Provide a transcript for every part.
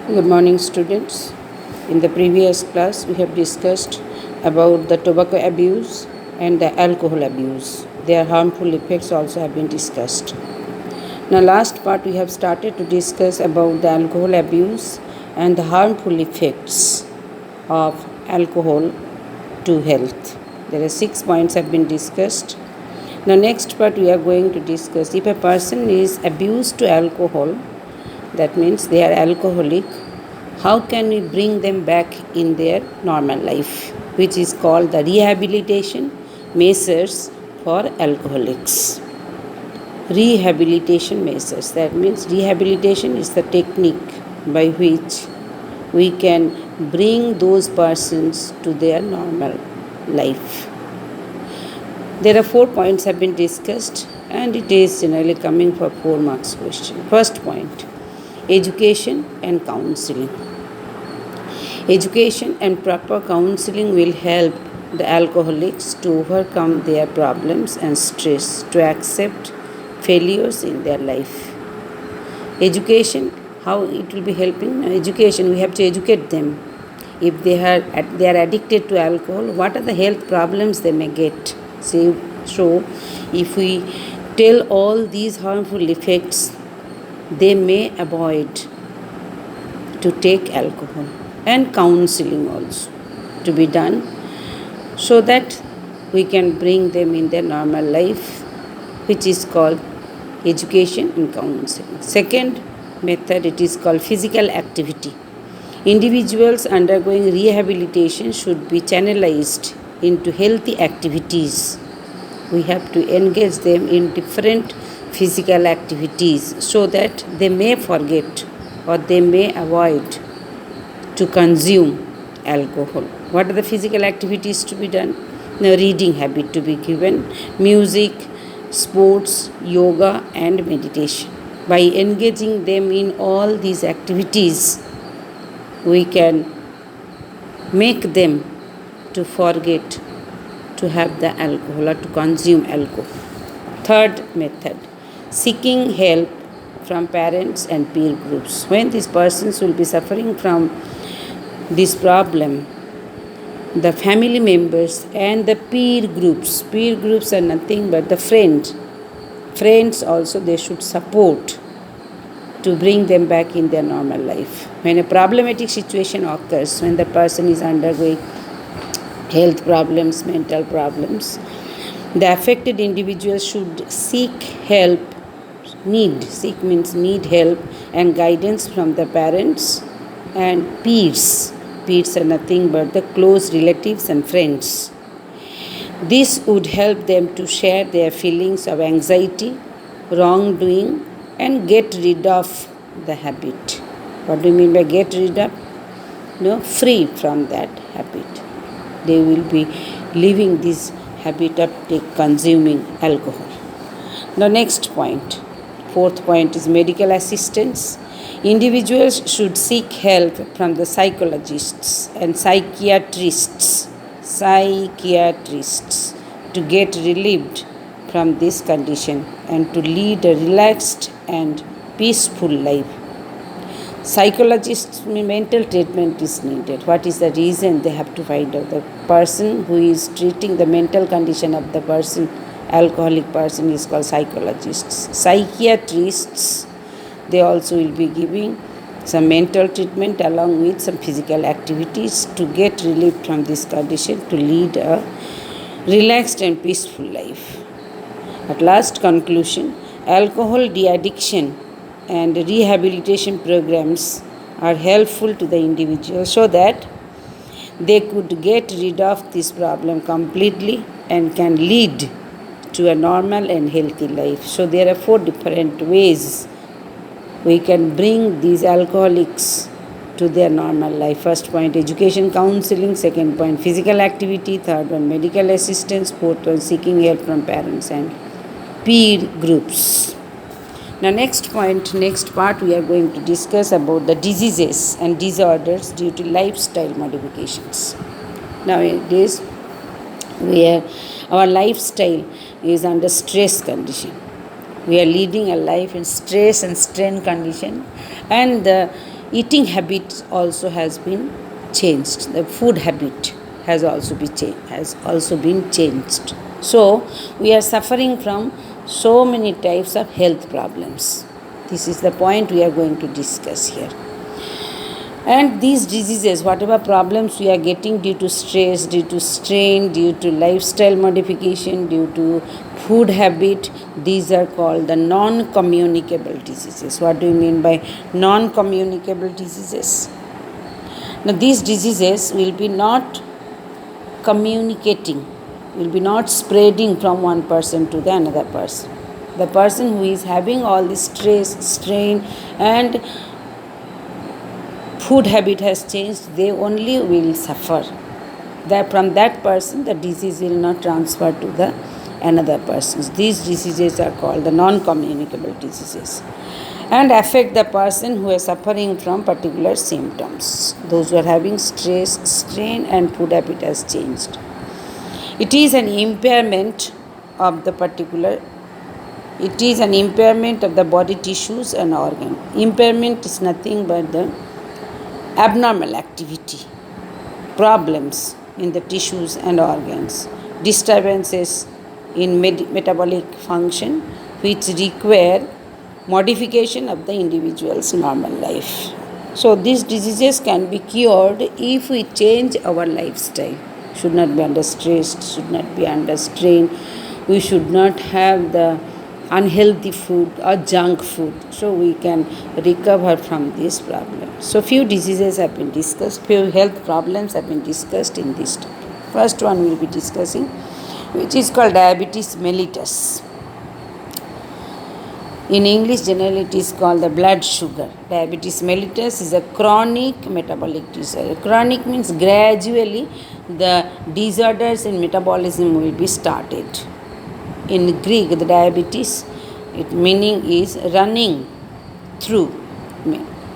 Good morning, students. In the previous class, we have discussed about the tobacco abuse and the alcohol abuse. Their harmful effects also have been discussed. Now, last part we have started to discuss about the alcohol abuse and the harmful effects of alcohol to health. There are 6 points have been discussed. Now, next part we are going to discuss if a person is abused to alcohol, that means they are alcoholic, how can we bring them back in their normal life, which is called the rehabilitation measures for alcoholics. Rehabilitation measures, that means rehabilitation is the technique by which we can bring those persons to their normal life. There are 4 points have been discussed and it is generally coming for 4 marks question. First point, education and counseling. Education and proper counseling will help the alcoholics to overcome their problems and stress, to accept failures in their life. Education, how it will be helping? Education, we have to educate them. If they are addicted to alcohol, what are the health problems they may get? So if we tell all these harmful effects, they may avoid to take alcohol, and counseling also to be done so that we can bring them in their normal life, which is called education and counseling. Second method, it is called physical activity. Individuals undergoing rehabilitation should be channelized into healthy activities. We have to engage them in different physical activities so that they may forget or they may avoid to consume alcohol. What are the physical activities to be done? The reading habit to be given, music, sports, yoga and meditation. By engaging them in all these activities, we can make them to forget to have the alcohol or to consume alcohol. Third method, seeking help from parents and peer groups. When these persons will be suffering from this problem, the family members and the peer groups are nothing but the friends also, they should support to bring them back in their normal life. When a problematic situation occurs, when the person is undergoing health problems, mental problems, the affected individual should seek help. Seek means need help and guidance from the parents and peers. Peers are nothing but the close relatives and friends. This would help them to share their feelings of anxiety, wrongdoing, and get rid of the habit. What do you mean by get rid of? Free from that habit. They will be leaving this habit of consuming alcohol. The next point, fourth point, is medical assistance. Individuals should seek help from the psychologists and psychiatrists to get relieved from this condition and to lead a relaxed and peaceful life. Psychologists, mental treatment is needed. What is the reason? They have to find out. The person who is treating the mental condition of the person, alcoholic person, is called psychologists. Psychiatrists, they also will be giving some mental treatment along with some physical activities to get relief from this condition, to lead a relaxed and peaceful life. At last conclusion, alcohol de-addiction and rehabilitation programs are helpful to the individual so that they could get rid of this problem completely and can lead to a normal and healthy life. So there are 4 different ways we can bring these alcoholics to their normal life. First point, education, counseling. Second point, physical activity. Third one, medical assistance. Fourth one, seeking help from parents and peer groups. Now next part, we are going to discuss about the diseases and disorders due to lifestyle modifications. Nowadays, our lifestyle is under stress condition. We are leading a life in stress and strain condition, and the eating habit also has been changed. The food habit has also been changed. So we are suffering from so many types of health problems. This is the point we are going to discuss here. And these diseases, whatever problems we are getting due to stress, due to strain, due to lifestyle modification, due to food habit, these are called the non-communicable diseases. What do you mean by non-communicable diseases? Now these diseases will be not communicating, will be not spreading from one person to the another person. The person who is having all this stress, strain and food habit has changed, they only will suffer. That from that person the disease will not transfer to the another person. These diseases are called the non-communicable diseases and affect the person who is suffering from particular symptoms. Those who are having stress, strain and food habit has changed. It is an impairment of the body tissues and organ. Impairment is nothing but the abnormal activity, problems in the tissues and organs, disturbances in metabolic function which require modification of the individual's normal life. So these diseases can be cured if we change our lifestyle. Should not be under stress, should not be under strain. We should not have the unhealthy food or junk food, so we can recover from this problem. So few diseases have been discussed, few health problems have been discussed in this topic. First one we will be discussing, which is called diabetes mellitus. In English generally it is called the blood sugar. Diabetes mellitus is a chronic metabolic disorder. Chronic means gradually the disorders in metabolism will be started. In Greek, the diabetes, its meaning is running through.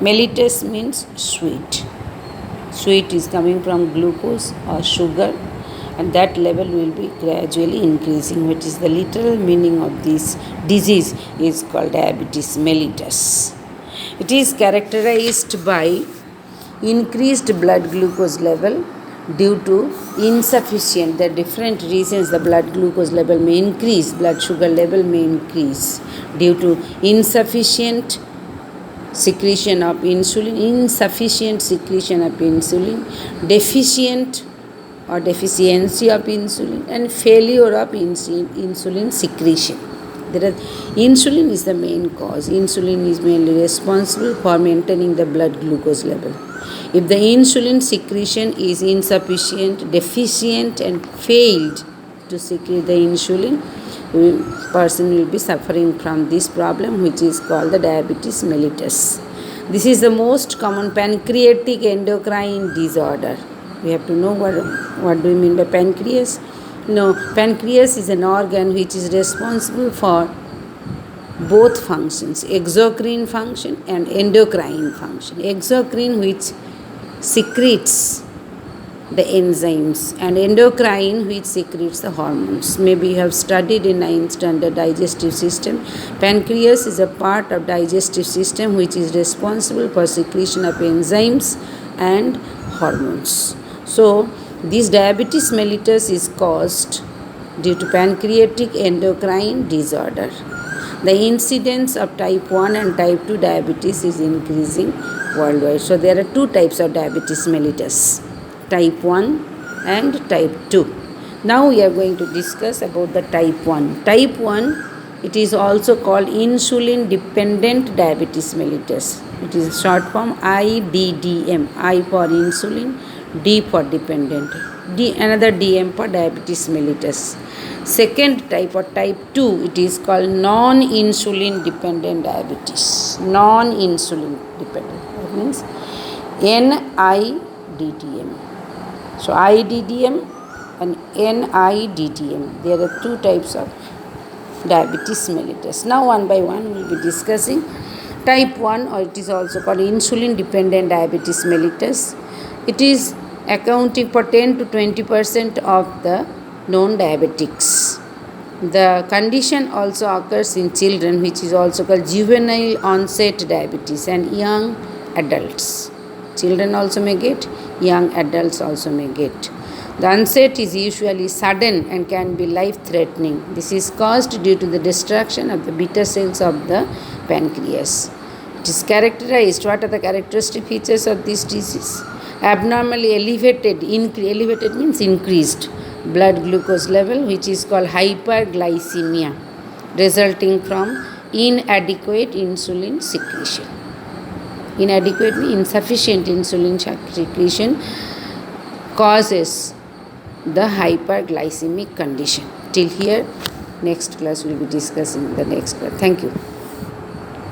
Mellitus means sweet. Sweet is coming from glucose or sugar, and that level will be gradually increasing, which is the literal meaning of this disease is called diabetes mellitus. It is characterized by increased blood glucose level due to insufficient, there are different reasons the blood glucose level may increase, blood sugar level may increase due to insufficient secretion of insulin, deficient or deficiency of insulin, and failure of insulin secretion. Insulin is the main cause. Insulin is mainly responsible for maintaining the blood glucose level. If the insulin secretion is insufficient, deficient and failed to secrete the insulin, person will be suffering from this problem, which is called the diabetes mellitus. This is the most common pancreatic endocrine disorder. We have to know what do we mean by pancreas. No, pancreas is an organ which is responsible for both functions, exocrine function and endocrine function. Exocrine, which secretes the enzymes, and endocrine, which secretes the hormones. Maybe you have studied in 9th standard digestive system. Pancreas is a part of digestive system which is responsible for secretion of enzymes and hormones. So this diabetes mellitus is caused due to pancreatic endocrine disorder. The incidence of type 1 and type 2 diabetes is increasing worldwide. So there are two types of diabetes mellitus, type 1 and type 2. Now we are going to discuss about the type 1. Type 1, it is also called insulin dependent diabetes mellitus. It is short form IDDM. I for insulin, D for dependent, another DM for diabetes mellitus. Second type or type 2, it is called non-insulin dependent diabetes. Non-insulin dependent, that means NIDDM. So IDDM and NIDDM, there are two types of diabetes mellitus. Now one by one we will be discussing type 1, or it is also called insulin dependent diabetes mellitus. It is accounting for 10 to 20% of the known diabetics. The condition also occurs in children, which is also called juvenile onset diabetes, and young adults. Children also may get, young adults also may get. The onset is usually sudden and can be life-threatening. This is caused due to the destruction of the beta cells of the pancreas. It is characterized. What are the characteristic features of this disease? Abnormally elevated means increased blood glucose level, which is called hyperglycemia, resulting from inadequate insulin secretion. Inadequate means insufficient insulin secretion causes the hyperglycemic condition. Till here, next class we will be discussing the next class. Thank you.